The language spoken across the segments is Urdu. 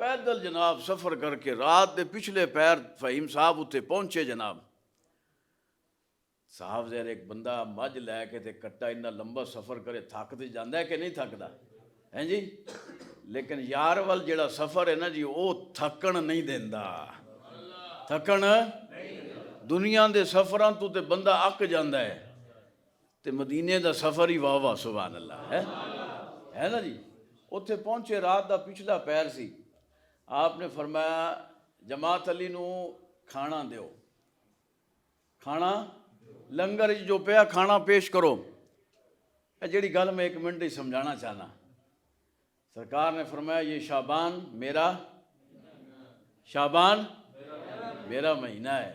پیدل جناب سفر کر کے رات دے پچھلے پیر فہیم صاحب اتنے پہنچے جناب. صاحب زیر ایک بندہ مجھ لے کے تے کٹا اتنا لمبا سفر کرے تھک تے جاندا ہے کہ نہیں تھکدا ہیں جی. لیکن یار وال جڑا سفر ہے نا جی وہ تھکن نہیں دیندا. تھکن دنیا دے سفراں تو تے بندہ اک جاندا ہے تے مدینے دا سفر ہی واہ واہ سبحان اللہ ہے نا جی. اتنے پہنچے رات دا پچھلا پیر سی. آپ نے فرمایا جماعت علی نو کھانا دیو. کھانا لنگر جو پیا کھانا پیش کرو. جیڑی گل میں ایک منٹ ہی سمجھانا چاہنا. سرکار نے فرمایا یہ شعبان میرا مہینہ ہے.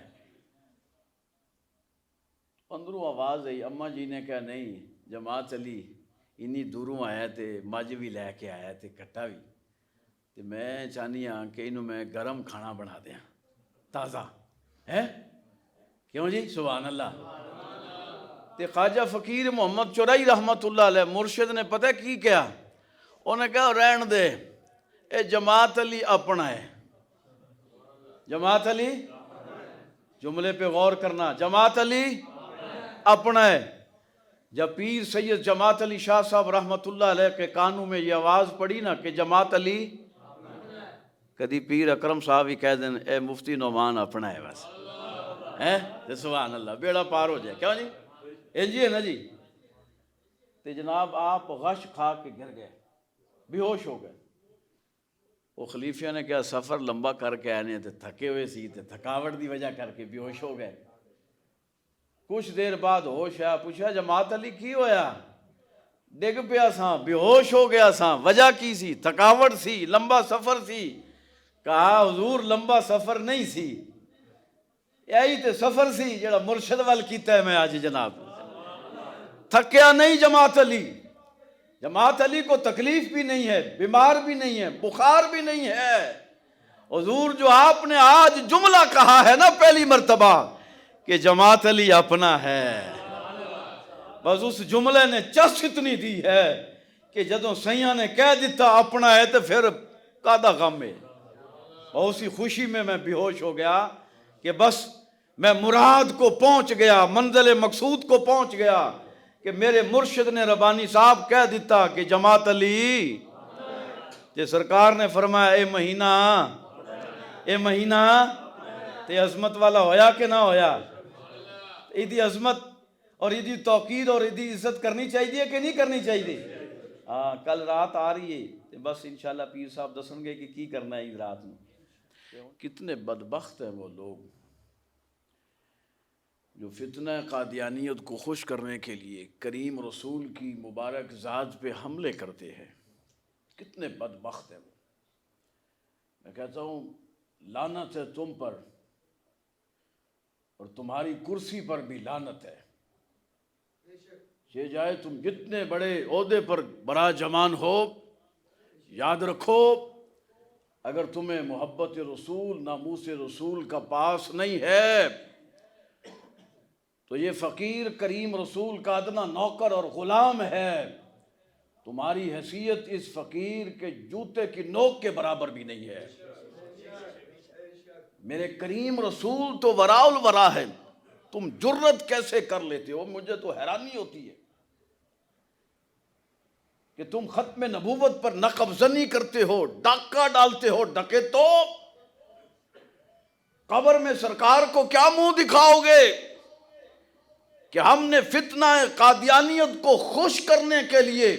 اندروں آواز آئی. اماں جی نے کہا نہیں جماعت علی انی دوروں آیا تے مجھ بھی لے کے آیا تے کٹا بھی تے میں چاہنی ہاں کہ انہوں میں گرم کھانا بنا دیاں تازہ ہے. کیوں جی سبحان اللہ. تے خواجہ فقیر محمد چورائی رحمت اللہ علیہ مرشد نے پتہ کی کیا؟ انہیں کہا رہن دے اے جماعت علی اپنا ہے. جماعت علی جملے پہ غور کرنا. جماعت علی اپنا ہے. جب پیر سید جماعت علی شاہ صاحب رحمت اللہ علیہ کے کانوں میں یہ آواز پڑی نا کہ جماعت علی کدی پیر اکرم صاحب ہی کہہ دیں اے مفتی نعمان اپنا ہے بس ہے سبحان اللہ بیڑا پار ہو جائے. کیوں جی جی ہے نا جی. تے جناب آپ غش کھا کے گر گئے بے ہوش ہو گئے. وہ خلیفہ نے کہا سفر لمبا کر کے آنے تے تھکے ہوئے سی تے تھکاوٹ دی وجہ کر کے بے ہوش ہو گئے. کچھ دیر بعد ہوش آیا. پوچھا جماعت علی کی ہویا؟ ڈگ پیا ساں بے ہوش ہو گیا ساں. وجہ کی سی؟ تھکاوٹ سی لمبا سفر سی. کہا حضور لمبا سفر نہیں سی یہی تے سفر سی جڑا مرشد وال کیتا ہے میں آج جناب. تھکیا نہیں جماعت علی. جماعت علی کو تکلیف بھی نہیں ہے بیمار بھی نہیں ہے بخار بھی نہیں ہے. حضور جو آپ نے آج جملہ کہا ہے نا پہلی مرتبہ کہ جماعت علی اپنا ہے بس اس جملے نے چس اتنی دی ہے کہ جدوں سیاں نے کہہ دیتا اپنا ہے تو پھر کادا غم ہے. بہت سی خوشی میں بے ہوش ہو گیا کہ بس میں مراد کو پہنچ گیا منزل مقصود کو پہنچ گیا کہ میرے مرشد نے ربانی صاحب کہہ دیتا کہ جماعت علی. کہ سرکار نے فرمایا اے مہینہ تے عظمت والا ہویا کہ نہ ہویا. ایدی عظمت اور ایدی توقیر اور ایدی عزت کرنی چاہیے کہ نہیں کرنی چاہیے. کل رات آ رہی ہے بس انشاءاللہ پیر صاحب دسن گے کہ کی کرنا ہے اس رات میں. کتنے بدبخت ہیں وہ لوگ جو فتنہ قادیانیت کو خوش کرنے کے لیے کریم رسول کی مبارک ذات پہ حملے کرتے ہیں. کتنے بدبخت ہیں وہ. میں کہتا ہوں لعنت ہے تم پر اور تمہاری کرسی پر بھی لعنت ہے. یہ جائے تم جتنے بڑے عہدے پر برا جمان ہو یاد رکھو اگر تمہیں محبت رسول ناموس رسول کا پاس نہیں ہے تو یہ فقیر کریم رسول کا ادنا نوکر اور غلام ہے. تمہاری حیثیت اس فقیر کے جوتے کی نوک کے برابر بھی نہیں ہے. میرے کریم رسول تو وراء الورا ہے. تم جرت کیسے کر لیتے ہو؟ مجھے تو حیرانی ہوتی ہے کہ تم ختم نبوت پر نقب زنی کرتے ہو ڈاکہ ڈالتے ہو. ڈکیتو قبر میں سرکار کو کیا منہ دکھاؤ گے کہ ہم نے فتنہ قادیانیت کو خوش کرنے کے لیے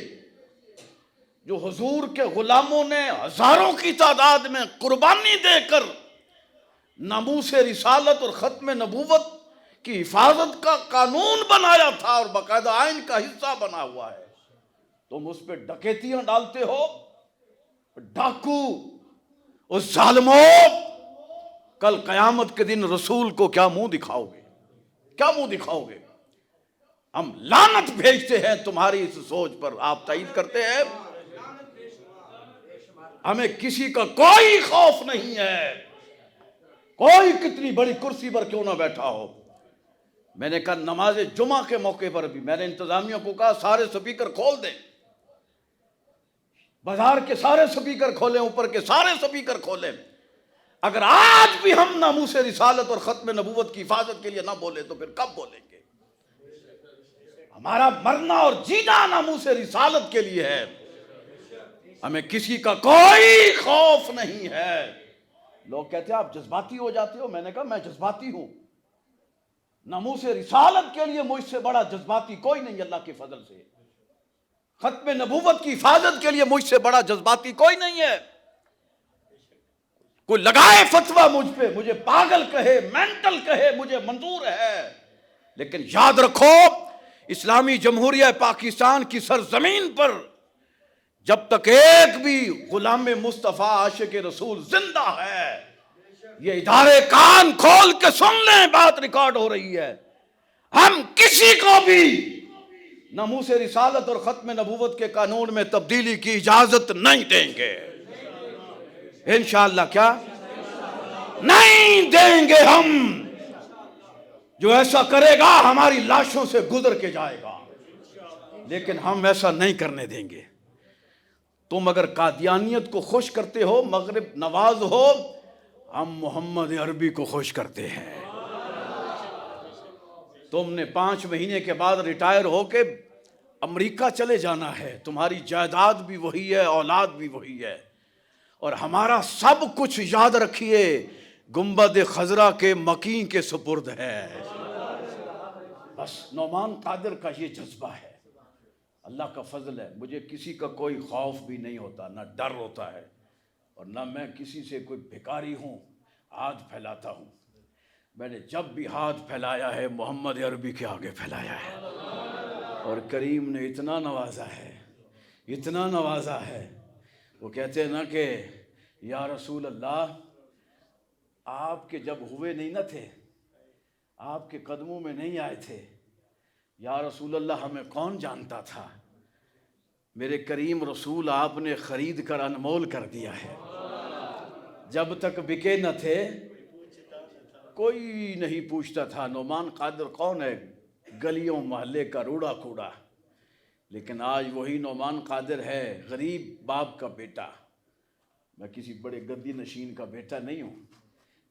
جو حضور کے غلاموں نے ہزاروں کی تعداد میں قربانی دے کر ناموس رسالت اور ختم نبوت کی حفاظت کا قانون بنایا تھا اور باقاعدہ آئین کا حصہ بنا ہوا ہے تم اس پہ ڈکیتیاں ڈالتے ہو. ڈاکو اس ظالموں کل قیامت کے دن رسول کو کیا منہ دکھاؤ گے؟ کیا منہ دکھاؤ گے؟ ہم لعنت بھیجتے ہیں تمہاری اس سوچ پر. آپ تائید کرتے ہیں ہمیں کسی کا کوئی خوف نہیں ہے کوئی کتنی بڑی کرسی پر کیوں نہ بیٹھا ہو. میں نے کہا نماز جمعہ کے موقع پر بھی میں نے انتظامیہ کو کہا سارے سپیکر کھول دیں. بازار کے سارے سپیکر کھولیں، اوپر کے سارے سپیکر کھولیں، اگر آج بھی ہم ناموس رسالت اور ختم نبوت کی حفاظت کے لیے نہ بولیں تو پھر کب بولیں گے؟ ہمارا مرنا اور جینا ناموس رسالت کے لیے ہے، ہمیں کسی کا کوئی خوف نہیں ہے۔ لوگ کہتے ہیں آپ جذباتی ہو جاتے ہو، میں نے کہا میں جذباتی ہوں، ناموس رسالت کے لیے مجھ سے بڑا جذباتی کوئی نہیں اللہ کے فضل سے، ختم نبوت کی حفاظت کے لیے مجھ سے بڑا جذباتی کوئی نہیں ہے۔ کوئی لگائے فتویٰ مجھ پہ، مجھے پاگل کہے، مینٹل کہے، مجھے منظور ہے، لیکن یاد رکھو اسلامی جمہوریہ پاکستان کی سرزمین پر جب تک ایک بھی غلام مصطفیٰ عاشق رسول زندہ ہے، یہ ادارے کان کھول کے سن لیں، بات ریکارڈ ہو رہی ہے، ہم کسی کو بھی ناموس رسالت اور ختم نبوت کے قانون میں تبدیلی کی اجازت نہیں دیں گے، انشاءاللہ کیا نہیں دیں گے ہم۔ جو ایسا کرے گا ہماری لاشوں سے گزر کے جائے گا، لیکن ہم ایسا نہیں کرنے دیں گے۔ تم اگر قادیانیت کو خوش کرتے ہو، مغرب نواز ہو، ہم محمد عربی کو خوش کرتے ہیں۔ تم نے 5 مہینے کے بعد ریٹائر ہو کے امریکہ چلے جانا ہے، تمہاری جائیداد بھی وہی ہے، اولاد بھی وہی ہے، اور ہمارا سب کچھ یاد رکھیے گنبد خضرا کے مکین کے سپرد ہے۔ بس نعمان قادر کا یہ جذبہ ہے، اللہ کا فضل ہے، مجھے کسی کا کوئی خوف بھی نہیں ہوتا، نہ ڈر ہوتا ہے، اور نہ میں کسی سے کوئی بھکاری ہوں ہاتھ پھیلاتا ہوں۔ میں نے جب بھی ہاتھ پھیلایا ہے محمد عربی کے آگے پھیلایا ہے، اور کریم نے اتنا نوازا ہے، اتنا نوازا ہے، وہ کہتے ہیں نا کہ یا رسول اللہ آپ کے جب ہوئے نہیں نہ تھے، آپ کے قدموں میں نہیں آئے تھے، یا رسول اللہ ہمیں کون جانتا تھا، میرے کریم رسول آپ نے خرید کر انمول کر دیا ہے، جب تک بکے نہ تھے کوئی نہیں پوچھتا تھا نعمان قادر کون ہے، گلیوں محلے کا روڑا کوڑا، لیکن آج وہی نعمان قادر ہے، غریب باپ کا بیٹا۔ میں کسی بڑے گدی نشین کا بیٹا نہیں ہوں،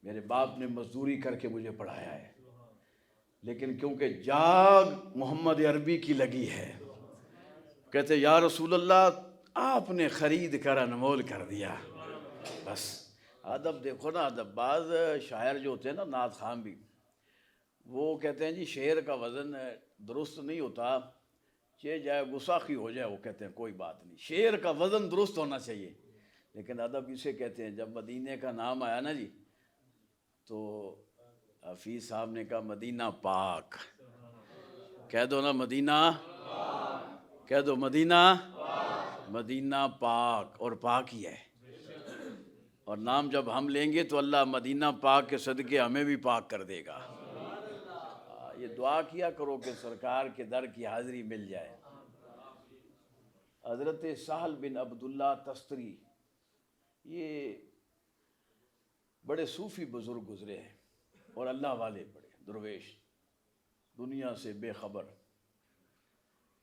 میرے باپ نے مزدوری کر کے مجھے پڑھایا ہے، لیکن کیونکہ جاگ محمد عربی کی لگی ہے، کہتے یا رسول اللہ آپ نے خرید کر انمول کر دیا۔ بس ادب دیکھو نا، ادب، بعض شاعر جو ہوتے ہیں نا، نعت خواں بھی، وہ کہتے ہیں جی شعر کا وزن درست نہیں ہوتا، چہ جائے گساخی ہو جائے، وہ کہتے ہیں کوئی بات نہیں، شعر کا وزن درست ہونا چاہیے، لیکن ادب اسے کہتے ہیں۔ جب مدینے کا نام آیا نا جی، تو حفیظ صاحب نے کہا مدینہ پاک، کہہ دو نا مدینہ، کہہ دو مدینہ، مدینہ پاک، اور پاک ہی ہے، اور نام جب ہم لیں گے تو اللہ مدینہ پاک کے صدقے ہمیں بھی پاک کر دے گا۔ یہ دعا کیا کرو کہ سرکار کے در کی حاضری مل جائے۔ حضرت سہل بن عبداللہ تستری، یہ بڑے صوفی بزرگ گزرے ہیں اور اللہ والے بڑے درویش، دنیا سے بے خبر،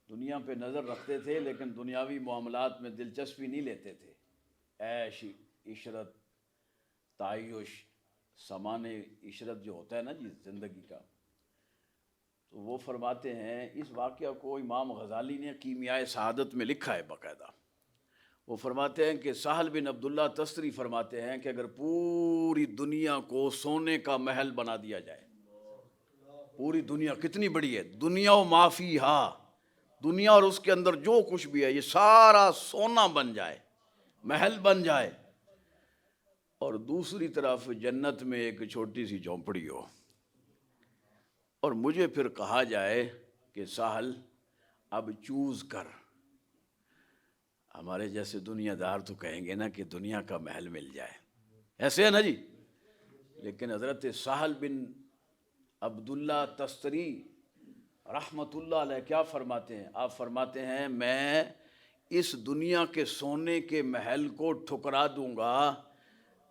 دنیا پہ نظر رکھتے تھے لیکن دنیاوی معاملات میں دلچسپی نہیں لیتے تھے، عیش عشرت تعیش سامان عشرت جو ہوتا ہے نا جی زندگی کا، تو وہ فرماتے ہیں، اس واقعہ کو امام غزالی نے کیمیائے سعادت میں لکھا ہے باقاعدہ، وہ فرماتے ہیں کہ سہل بن عبداللہ تستری فرماتے ہیں کہ اگر پوری دنیا کو سونے کا محل بنا دیا جائے، پوری دنیا کتنی بڑی ہے، دنیا و ما فیہا، دنیا اور اس کے اندر جو کچھ بھی ہے یہ سارا سونا بن جائے، محل بن جائے، اور دوسری طرف جنت میں ایک چھوٹی سی جھونپڑی ہو، اور مجھے پھر کہا جائے کہ ساحل اب چوز کر، ہمارے جیسے دنیا دار تو کہیں گے نا کہ دنیا کا محل مل جائے، ایسے ہے نا جی، لیکن حضرت سہل بن عبداللہ تستری رحمت اللہ علیہ کیا فرماتے ہیں؟ آپ فرماتے ہیں میں اس دنیا کے سونے کے محل کو ٹھکرا دوں گا،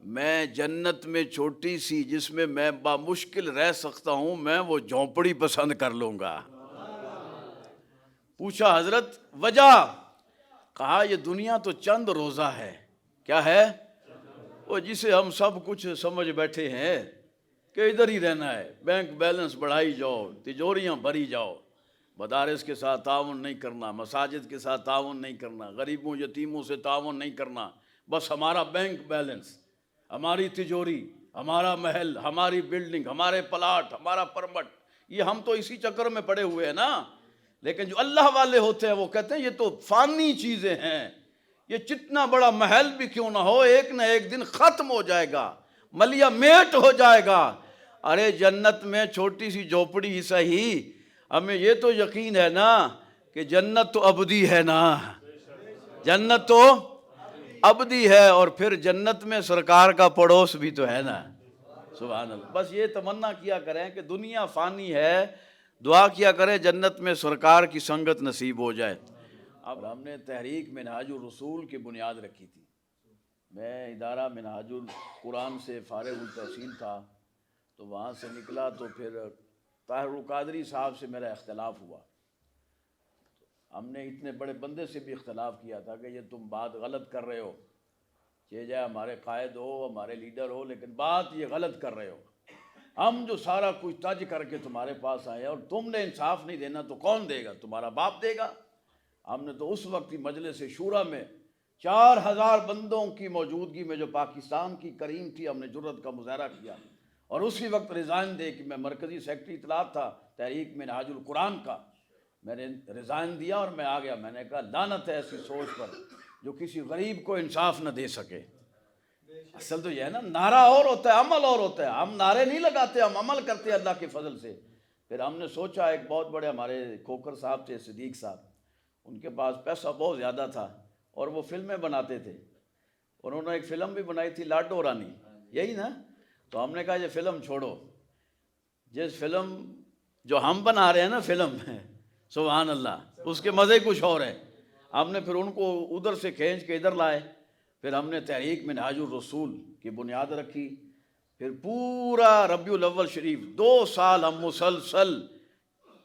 میں جنت میں چھوٹی سی جس میں میں بامشکل رہ سکتا ہوں، میں وہ جھونپڑی پسند کر لوں گا۔ پوچھا حضرت وجہ؟ کہا یہ دنیا تو چند روزہ ہے. کیا ہے؟ وہ جسے ہم سب کچھ سمجھ بیٹھے ہیں کہ ادھر ہی رہنا ہے، بینک بیلنس بڑھائی جاؤ، تجوریاں بھری جاؤ، مدارس کے ساتھ تعاون نہیں کرنا، مساجد کے ساتھ تعاون نہیں کرنا، غریبوں یتیموں سے تعاون نہیں کرنا، بس ہمارا بینک بیلنس، ہماری تجوری، ہمارا محل، ہماری بلڈنگ، ہمارے پلاٹ، ہمارا پرمٹ، یہ ہم تو اسی چکر میں پڑے ہوئے ہیں نا. لیکن جو اللہ والے ہوتے ہیں وہ کہتے ہیں یہ تو فانی چیزیں ہیں، یہ جتنا بڑا محل بھی کیوں نہ ہو ایک نہ ایک دن ختم ہو جائے گا، ملیا میٹ ہو جائے گا. ارے جنت میں چھوٹی سی جھوپڑی ہی صحیح، ہمیں یہ تو یقین ہے نا کہ جنت تو ابدی ہے نا، جنت تو ابدی ہے، اور پھر جنت میں سرکار کا پڑوس بھی تو ہے نا. سبحان اللہ. بس یہ تمنا کیا کریں کہ دنیا فانی ہے، دعا کیا کریں جنت میں سرکار کی سنگت نصیب ہو جائے. اب ہم نے تحریک منہاج الرسول کی بنیاد رکھی تھی. میں ادارہ منہاج القرآن سے فارغ التحصیل تھا، تو وہاں سے نکلا تو پھر طاہر القادری صاحب سے میرا اختلاف ہوا. ہم نے اتنے بڑے بندے سے بھی اختلاف کیا تھا کہ یہ تم بات غلط کر رہے ہو، چاہے جائے ہمارے قائد ہو، ہمارے لیڈر ہو، لیکن بات یہ غلط کر رہے ہو. ہم جو سارا کچھ تج کر کے تمہارے پاس آئے اور تم نے انصاف نہیں دینا تو کون دے گا؟ تمہارا باپ دے گا. ہم نے تو اس وقت مجلس شورا میں 4000 بندوں کی موجودگی میں جو پاکستان کی کریم تھی، ہم نے جرت کا مظاہرہ کیا، اور اسی وقت ریزائن دے کہ میں مرکزی سیکرٹری اطلاعات تھا تحریک منہاج القرآن کا، میں نے ریزائن دیا اور میں آ گیا. میں نے کہا لعنت ہے ایسی سوچ پر جو کسی غریب کو انصاف نہ دے سکے. اصل تو یہ ہے نا، نعرہ اور ہوتا ہے، عمل اور ہوتا ہے. ہم نعرے نہیں لگاتے، ہم عمل کرتے ہیں اللہ کے فضل سے. پھر ہم نے سوچا، ایک بہت بڑے ہمارے کھوکر صاحب تھے، صدیق صاحب، ان کے پاس پیسہ بہت زیادہ تھا اور وہ فلمیں بناتے تھے. انہوں نے ایک فلم بھی بنائی تھی لاڈو رانی، یہی نا. تو ہم نے کہا یہ فلم چھوڑو، جس فلم جو ہم بنا رہے ہیں نا فلم سبحان اللہ، اس کے مزے کچھ اور ہے. ہم نے پھر ان کو ادھر سے کھینچ کے ادھر لائے. پھر ہم نے تحریک منہاج الرسول کی بنیاد رکھی. پھر پورا ربیع الاول شریف 2 سال ہم مسلسل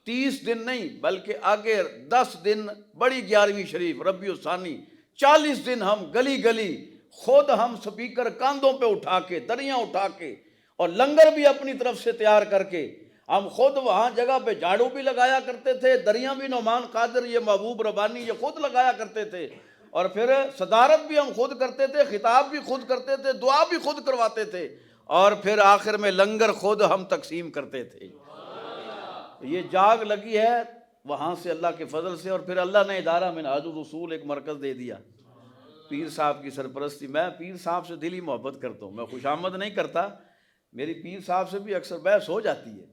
30 دن نہیں بلکہ آگے 10 دن بڑی 11ویں شریف ربیع الثانی، 40 دن ہم گلی گلی خود ہم سپیکر کاندھوں پہ اٹھا کے، دریاں اٹھا کے، اور لنگر بھی اپنی طرف سے تیار کر کے ہم خود وہاں جگہ پہ جھاڑو بھی لگایا کرتے تھے، دریاں بھی نعمان قادر، یہ محبوب ربانی یہ خود لگایا کرتے تھے، اور پھر صدارت بھی ہم خود کرتے تھے، خطاب بھی خود کرتے تھے، دعا بھی خود کرواتے تھے، اور پھر آخر میں لنگر خود ہم تقسیم کرتے تھے. یہ جاگ لگی ہے وہاں سے اللہ کے فضل سے. اور پھر اللہ نے ادارہ منہاج الرسول ایک مرکز دے دیا، پیر صاحب کی سرپرستی. میں پیر صاحب سے دلی محبت کرتا ہوں، میں خوش آمد نہیں کرتا، میری پیر صاحب سے بھی اکثر بحث ہو جاتی ہے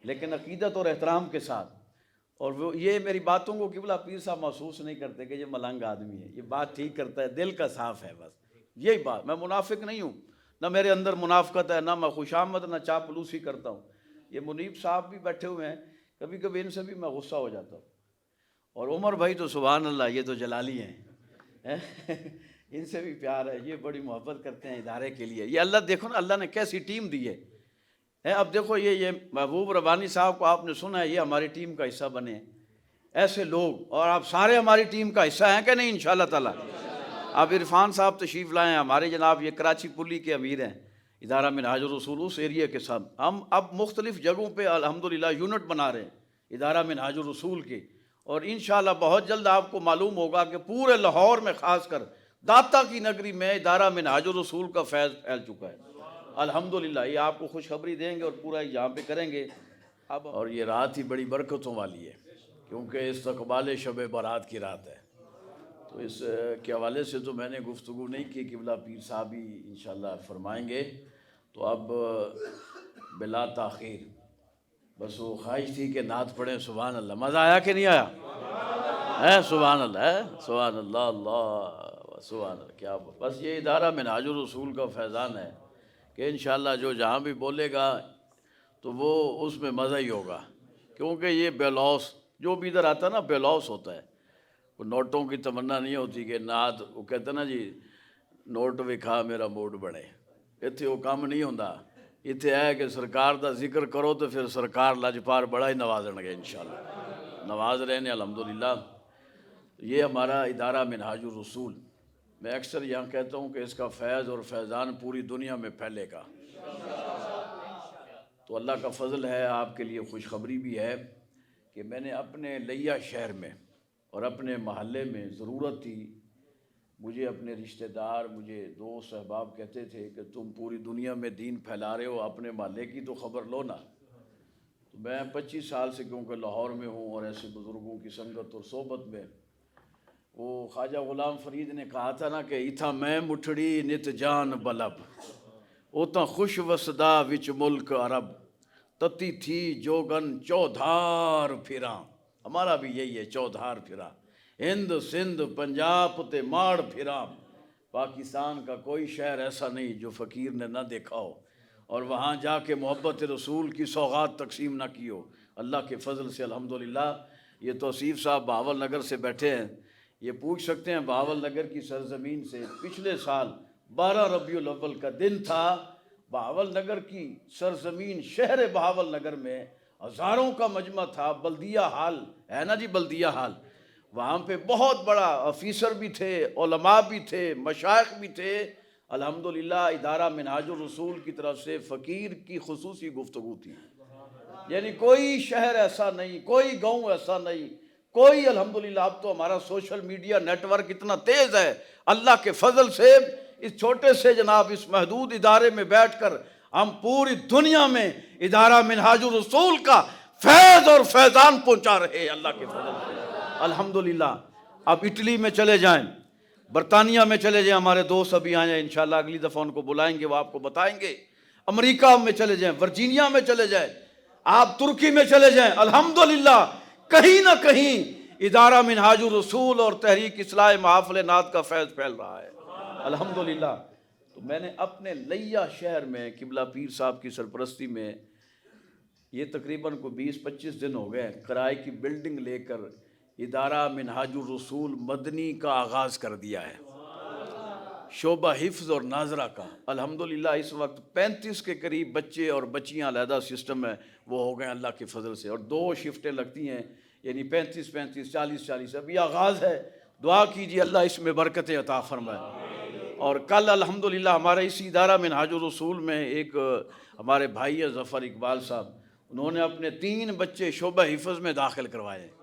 لیکن عقیدت اور احترام کے ساتھ. اور وہ یہ میری باتوں کو قبلہ پیر صاحب محسوس نہیں کرتے کہ یہ ملنگ آدمی ہے، یہ بات ٹھیک کرتا ہے، دل کا صاف ہے، بس یہی بات. میں منافق نہیں ہوں، نہ میرے اندر منافقت ہے، نہ میں خوش آمد نہ چاپلوسی کرتا ہوں. یہ منیب صاحب بھی بیٹھے ہوئے ہیں، کبھی کبھی ان سے بھی میں غصہ ہو جاتا ہوں. اور عمر بھائی تو سبحان اللہ، یہ تو جلالی ہیں ان سے بھی پیار ہے، یہ بڑی محبت کرتے ہیں ادارے کے لیے. یہ اللہ دیکھو نا، اللہ نے کیسی ٹیم دی ہے. اب دیکھو یہ محبوب ربانی صاحب کو آپ نے سنا ہے، یہ ہماری ٹیم کا حصہ بنے ہیں. ایسے لوگ، اور آپ سارے ہماری ٹیم کا حصہ ہیں کہ نہیں انشاءاللہ تعالیٰ. آپ عرفان صاحب تشریف لائیں، ہمارے جناب یہ کراچی پلی کے امیر ہیں ادارہ منہاج الرسول، اس ایریا کے ساتھ ہم اب مختلف جگہوں پہ الحمدللہ یونٹ بنا رہے ہیں ادارہ منہاج الرسول کے. اور انشاءاللہ بہت جلد آپ کو معلوم ہوگا کہ پورے لاہور میں، خاص کر داتا کی نگری میں، ادارہ منہاج الرسول کا فیض پھیل چکا ہے الحمدللہ. یہ آپ کو خوشخبری دیں گے اور پورا یہاں پہ کریں گے. اب اور یہ رات ہی بڑی برکتوں والی ہے کیونکہ استقبال شب برات کی رات ہے، تو اس کے حوالے سے تو میں نے گفتگو نہیں کی، قبلہ پیر صاحب ہی انشاءاللہ فرمائیں گے. تو اب بلا تاخیر بس وہ خواہش تھی کہ نعت پڑھیں. سبحان اللہ. مزہ آیا کہ نہیں آیا؟ سبحان اللہ، سبحان اللہ، اللہ سبحان اللہ. کیا بس یہ ادارہ منہاج الرسول کا فیضان ہے کہ انشاءاللہ جو جہاں بھی بولے گا تو وہ اس میں مزہ ہی ہوگا، کیونکہ یہ بے لوث جو بھی ادھر آتا ہے نا بے لوث ہوتا ہے. وہ نوٹوں کی تمنا نہیں ہوتی کہ نعت، وہ کہتے نا جی نوٹ وکھا میرا موڈ بنے. اتنے وہ کام نہیں ہوتا. اتنے ہے کہ سرکار دا ذکر کرو تو پھر سرکار لجپار بڑا ہی نوازن گے انشاءاللہ، نواز رہے ہیں الحمدللہ. یہ ہمارا ادارہ منہاج الرسول، میں اکثر یہاں کہتا ہوں کہ اس کا فیض اور فیضان پوری دنیا میں پھیلے گا۔ تو اللہ کا فضل ہے، آپ کے لیے خوشخبری بھی ہے کہ میں نے اپنے لیا شہر میں اور اپنے محلے میں ضرورت تھی، مجھے اپنے رشتہ دار، مجھے دوست احباب کہتے تھے کہ تم پوری دنیا میں دین پھیلا رہے ہو، اپنے محلے کی تو خبر لو نا۔ تو میں 25 سال سے کیونکہ لاہور میں ہوں اور ایسے بزرگوں کی سنگت اور صحبت میں، وہ خواجہ غلام فرید نے کہا تھا نا کہ ایتھا میں مٹھڑی نت جان بلب، اوتاں خوش وسدا وچ ملک عرب، تتی تھی جوگن چودھار پھراں۔ ہمارا بھی یہی ہے، چودھار پھرا، ہند سندھ پنجاب تے ماڑ پھراں۔ پاکستان کا کوئی شہر ایسا نہیں جو فقیر نے نہ دیکھا ہو اور وہاں جا کے محبت رسول کی سوغات تقسیم نہ کی ہو۔ اللہ کے فضل سے الحمدللہ یہ توصیف صاحب بہاول نگر سے بیٹھے ہیں، یہ پوچھ سکتے ہیں بہاول نگر کی سرزمین سے پچھلے سال 12 ربیع الاول کا دن تھا، بہاول نگر کی سرزمین شہر بہاول نگر میں ہزاروں کا مجمع تھا، بلدیہ ہال ہے نا جی، بلدیہ ہال، وہاں پہ بہت بڑا آفیسر بھی تھے، علماء بھی تھے، مشائخ بھی تھے۔ الحمدللہ ادارہ منہاج الرسول کی طرف سے فقیر کی خصوصی گفتگو تھی، یعنی کوئی شہر ایسا نہیں، کوئی گاؤں ایسا نہیں، کوئی الحمدللہ۔ اب تو ہمارا سوشل میڈیا نیٹ ورک اتنا تیز ہے، اللہ کے فضل سے اس چھوٹے سے جناب اس محدود ادارے میں بیٹھ کر ہم پوری دنیا میں ادارہ منہاج الرسول کا فیض اور فیضان پہنچا رہے ہیں اللہ کے فضل سے الحمدللہ۔ اب اٹلی میں چلے جائیں، برطانیہ میں چلے جائیں، ہمارے دوست ابھی آئے ہیں، انشاءاللہ اگلی دفعہ ان کو بلائیں گے، وہ آپ کو بتائیں گے۔ امریکہ میں چلے جائیں، ورجینیا میں چلے جائیں، آپ ترکی میں چلے جائیں، الحمدللہ کہیں نہ کہیں ادارہ منہاج الرسول اور تحریک اصلاح محافل نعت کا فیض پھیل رہا ہے الحمدللہ۔ تو میں نے اپنے لیا شہر میں قبلہ پیر صاحب کی سرپرستی میں، یہ تقریباً کو 20-25 دن ہو گئے، کرائے کی بلڈنگ لے کر ادارہ منہاج الرسول مدنی کا آغاز کر دیا ہے، شعبہ حفظ اور ناظرہ کا۔ الحمدللہ اس وقت 35 کے قریب بچے اور بچیاں، علیحدہ سسٹم ہے، وہ ہو گئے اللہ کے فضل سے، اور 2 شفٹیں لگتی ہیں، یعنی 35-35 40-40۔ ابھی آغاز ہے، دعا کیجیے اللہ اس میں برکت عطا فرمائے۔ اور کل الحمدللہ ہمارے اسی ادارہ منہاج الرسول میں ایک ہمارے بھائی ہے ظفر اقبال صاحب، انہوں نے اپنے 3 بچے شعبہ حفظ میں داخل کروائے ہیں۔